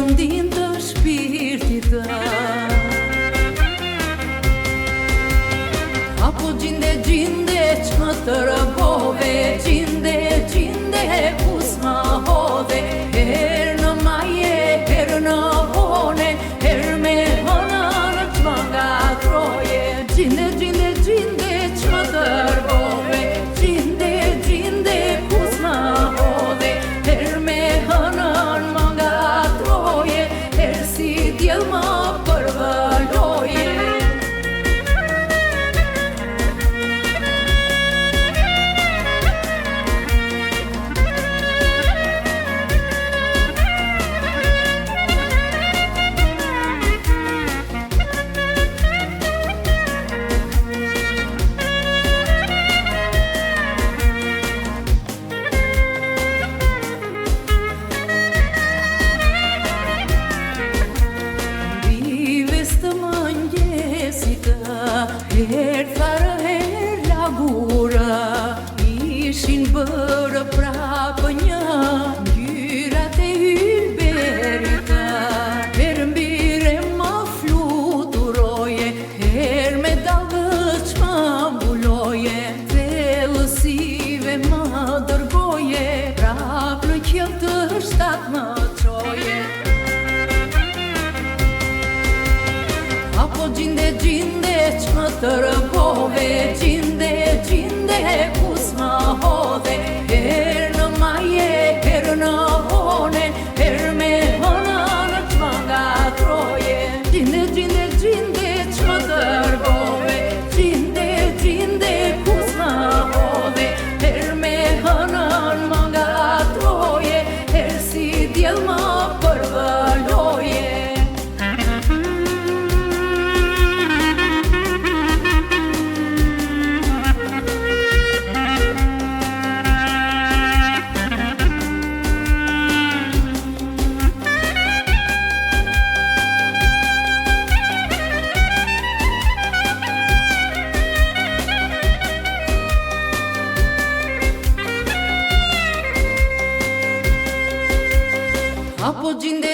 lëndin të shpirtit të. Apo gjinde që më të rëbove, gjinde ku s'ma hodhe, herë në maje, herë në hone, herë me hënën që më nga troje. Gjinde që më të rëbove, gjinde ku s'ma hodhe, herë me hënën më nga troje, herë si djel më përvaloje. Herë tharë, herë lagura, ishin bërë prapë një ngjyrat e ylberita. Herë mbire më fluturoje, herë me dalëç më mbuloje, thellësive më dërgoje, prapë në qell të shtat më çoje. Apo gjinde që më të rëbove, gjinde ku s'ma hodhe, herë në maje, herë në hone, herë me hënën që më nga troje. Gjinde që më të rëbove, gjinde ku s'ma hodhe, herë me hënën më nga troje, herë si djel më përvaloje. Apo gjinde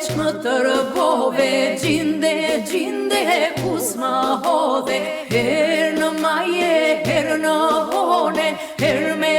që më të rëbove, gjinde ku s'ma hodhe, herë në maje, herë në hone, herë me